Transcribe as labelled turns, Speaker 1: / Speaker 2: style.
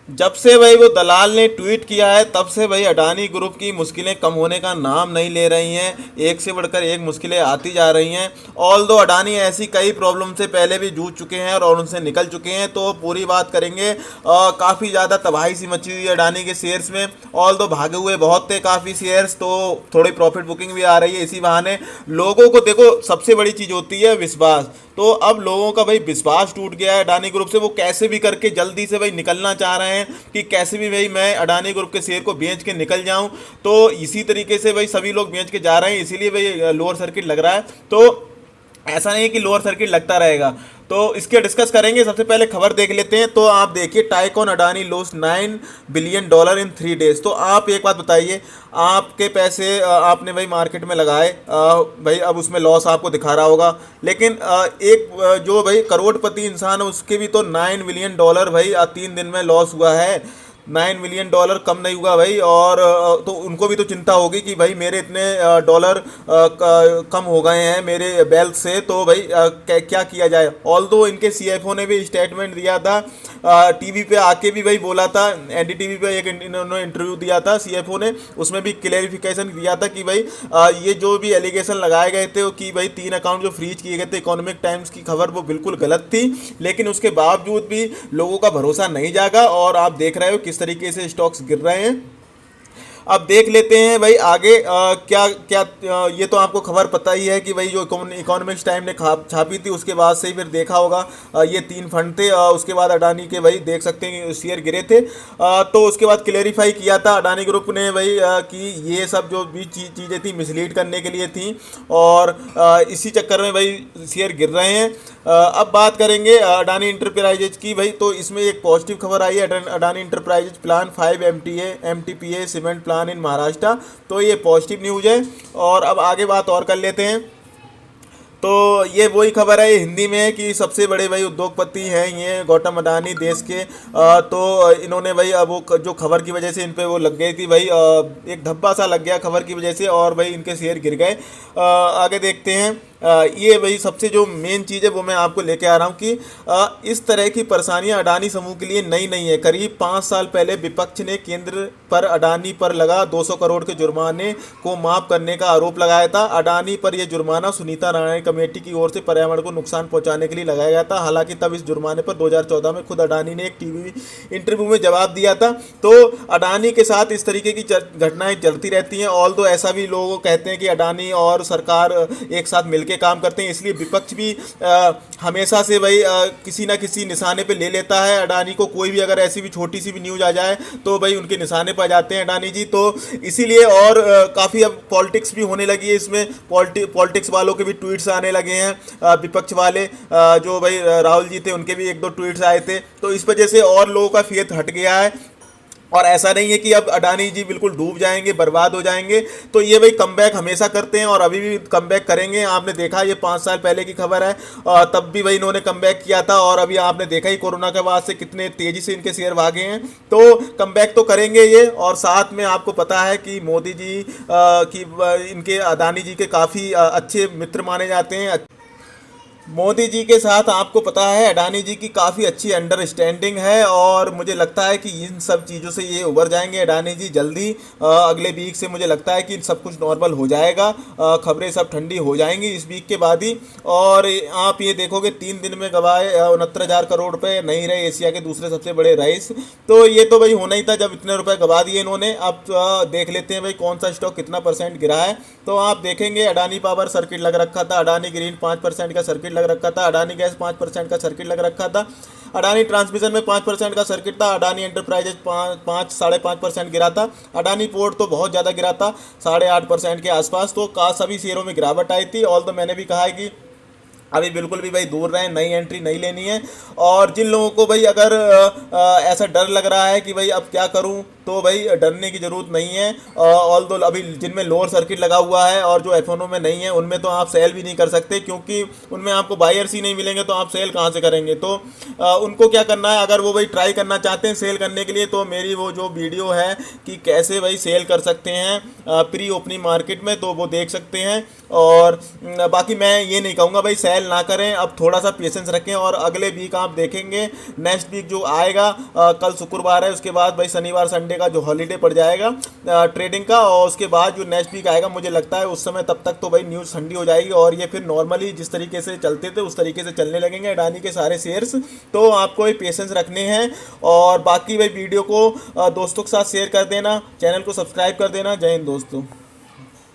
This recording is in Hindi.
Speaker 1: जब से भाई वो दलाल ने ट्वीट किया है तब से भाई अडानी ग्रुप की मुश्किलें कम होने का नाम नहीं ले रही हैं। एक से बढ़कर एक मुश्किलें आती जा रही हैं। ऑल दो अडानी ऐसी कई प्रॉब्लम से पहले भी जूझ चुके हैं और उनसे निकल चुके हैं, तो पूरी बात करेंगे। काफ़ी ज़्यादा तबाही सी मची हुई है अडानी के शेयर्स में। ऑल दो भागे हुए बहुत थे काफ़ी शेयर्स, तो थोड़ी प्रॉफिट बुकिंग भी आ रही है इसी बहाने। लोगों को देखो, सबसे बड़ी चीज़ होती है विश्वास। तो अब लोगों का भाई विश्वास टूट गया है अडानी ग्रुप से। वो कैसे भी करके जल्दी से भाई निकलना चाह रहे हैं कि कैसे भी भाई मैं अडानी ग्रुप के शेयर को बेच के निकल जाऊं। तो इसी तरीके से भाई सभी लोग बेच के जा रहे हैं, इसीलिए भाई लोअर सर्किट लग रहा है। तो ऐसा नहीं है कि लोअर सर्किट लगता रहेगा। तो इसके डिस्कस करेंगे। सबसे पहले खबर देख लेते हैं। तो आप देखिए, tycoon Adani loss $9 billion in 3 days. तो आप एक बात बताइए, आपके पैसे आपने भाई मार्केट में लगाए, भाई अब उसमें लॉस आपको दिखा रहा होगा। लेकिन एक जो भाई करोड़पति इंसान है उसके भी तो $9 बिलियन भाई 3 दिन में लॉस हुआ है। $9 बिलियन कम नहीं हुआ भाई। और तो उनको भी तो चिंता होगी कि भाई मेरे इतने डॉलर कम हो गए हैं मेरे वेल्थ से, तो भाई क्या किया जाए। ऑल दो इनके सीएफओ ने भी स्टेटमेंट दिया था, टीवी पे आके भी भाई बोला था। एनडीटीवी पे एक इन्होंने इंटरव्यू दिया था सीएफओ ने, उसमें भी क्लेरिफिकेशन दिया था कि भाई ये जो भी एलिगेशन लगाए गए थे कि भाई 3 अकाउंट जो फ्रीज किए गए थे, इकोनॉमिक टाइम्स की खबर वो बिल्कुल गलत थी। लेकिन उसके बावजूद भी लोगों का भरोसा नहीं जागा और आप देख रहे हो किस तरीके से स्टॉक्स गिर रहे हैं। अब देख लेते हैं भाई आगे क्या क्या। ये तो आपको खबर पता ही है कि भाई जो इकोनॉमिक्स टाइम ने छापी थी उसके बाद से ही फिर देखा होगा। ये 3 फंड थे, उसके बाद अडानी के भाई देख सकते हैं कि शेयर गिरे थे। तो उसके बाद क्लेरिफाई किया था अडानी ग्रुप ने भाई कि ये सब जो भी चीज़ें थी मिसलीड करने के लिए थी और इसी चक्कर में भाई शेयर गिर रहे हैं। अब बात करेंगे अडानी इंटरप्राइजेज की भाई। तो इसमें एक पॉजिटिव खबर आई है, Adani enterprises plan 5 MTPA cement plan in Maharashtra. तो ये पॉजिटिव न्यूज़ है। और अब आगे बात और कर लेते हैं। तो ये वही खबर है, ये हिंदी में है कि सबसे बड़े भाई उद्योगपति हैं ये गौतम अडानी देश के। तो इन्होंने भाई अब वो जो खबर की वजह से इन पे वो लग गई थी भाई, एक धब्बा सा लग गया खबर की वजह से और भाई इनके शेयर गिर गए। आगे देखते हैं। ये भाई सबसे जो मेन चीज़ है वो मैं आपको लेके आ रहा हूँ कि इस तरह की परेशानियां अडानी समूह के लिए नई नहीं है। करीब 5 साल पहले विपक्ष ने केंद्र पर अडानी पर लगा 200 करोड़ के जुर्माने को माफ करने का आरोप लगाया था। अडानी पर यह जुर्माना सुनीता राणा कमेटी की ओर से पर्यावरण को नुकसान पहुंचाने के लिए लगाया गया था। हालांकि तब इस जुर्माने पर 2014 में खुद अडानी ने एक टीवी इंटरव्यू में जवाब दिया था। तो अडानी के साथ इस तरीके की घटनाएं चलती रहती हैं। ऑल दो ऐसा भी लोग कहते हैं कि अडानी और सरकार एक साथ मिलकर काम करते हैं, इसलिए विपक्ष भी हमेशा से भाई किसी ना किसी निशाने पे ले लेता है अडानी को। कोई भी अगर ऐसी भी छोटी सी भी न्यूज़ आ जाए तो भाई उनके निशाने पर आ जाते हैं अडानी जी। तो इसीलिए और काफ़ी अब पॉलिटिक्स भी होने लगी है इसमें। पॉलिटिक्स वालों के भी ट्वीट्स आने लगे हैं, विपक्ष वाले जो भाई राहुल जी थे उनके भी 1-2 ट्वीट्स आए थे। तो इस वजह से और लोगों का फेथ हट गया है। और ऐसा नहीं है कि अब अडानी जी बिल्कुल डूब जाएंगे, बर्बाद हो जाएंगे। तो ये भाई कमबैक हमेशा करते हैं और अभी भी कमबैक करेंगे। आपने देखा ये 5 साल पहले की खबर है, तब भी भाई इन्होंने कमबैक किया था और अभी आपने देखा ही कोरोना के बाद से कितने तेज़ी से इनके शेयर भागे हैं। तो कमबैक तो करेंगे ये। और साथ में आपको पता है कि मोदी जी की इनके अडानी जी के काफ़ी अच्छे मित्र माने जाते हैं। मोदी जी के साथ आपको पता है अडानी जी की काफ़ी अच्छी अंडरस्टैंडिंग है और मुझे लगता है कि इन सब चीज़ों से ये उबर जाएंगे अडानी जी जल्दी। अगले वीक से मुझे लगता है कि सब कुछ नॉर्मल हो जाएगा, खबरें सब ठंडी हो जाएंगी इस वीक के बाद ही। और आप ये देखोगे 3 दिन में गवाए 69,000 करोड़ रुपए, नहीं रहे एशिया के दूसरे सबसे बड़े रईस। तो ये तो भाई होना ही था जब इतने रुपए गवा दिए इन्होंने। अब देख लेते हैं भाई कौन सा स्टॉक कितना % गिरा है। तो आप देखेंगे अडानी पावर सर्किट लग रखा था, अडानी ग्रीन 5% का सर्किट लग रखा था, अडानी गैस 5% का सर्किट लग रखा था, अडानी ट्रांसमिशन में 5% का सर्किट था, अडानी एंटरप्राइजेज 5-5.5% गिरा था, अडानी पोर्ट तो बहुत ज़्यादा गिरा था 8.5% के आसपास। तो सभी शेयरों में गिरावट आई थी। ऑल तो मैंने भी कहा है कि अभी बिल्कुल भी भाई दूर रहें, नई एंट्री नहीं लेनी है। और जिन लोगों को भाई अगर ऐसा डर लग रहा है कि भाई अब क्या करूं, तो भाई डरने की ज़रूरत नहीं है। ऑल दो अभी जिनमें लोअर सर्किट लगा हुआ है और जो एफ में नहीं है उनमें तो आप सेल भी नहीं कर सकते, क्योंकि उनमें आपको बायर्स ही नहीं मिलेंगे, तो आप सेल कहाँ से करेंगे। तो उनको क्या करना है, अगर वो भाई ट्राई करना चाहते हैं सेल करने के लिए, तो मेरी वो जो वीडियो है कि कैसे भाई सेल कर सकते हैं प्री ओपनिंग मार्केट में, तो वो देख सकते हैं। और बाकी मैं ये नहीं कहूँगा भाई सेल ना करें, अब थोड़ा सा पेशेंस रखें और अगले वीक आप देखेंगे, नेक्स्ट वीक जो आएगा कल शुक्रवार है, उसके बाद भाई शनिवार संडे का जो हॉलीडे पड़ जाएगा ट्रेडिंग का, और उसके बाद जो नेक्स्ट वीक आएगा मुझे लगता है उस समय तब तक तो भाई न्यूज़ ठंडी हो जाएगी और ये फिर नॉर्मली जिस तरीके से चलते थे उस तरीके से चलने लगेंगे अडानी के सारे शेयर्स। तो आपको भाई पेशेंस रखने हैं। और बाकी भाई वीडियो को दोस्तों के साथ शेयर कर देना, चैनल को सब्सक्राइब कर देना। जय हिंद दोस्तों।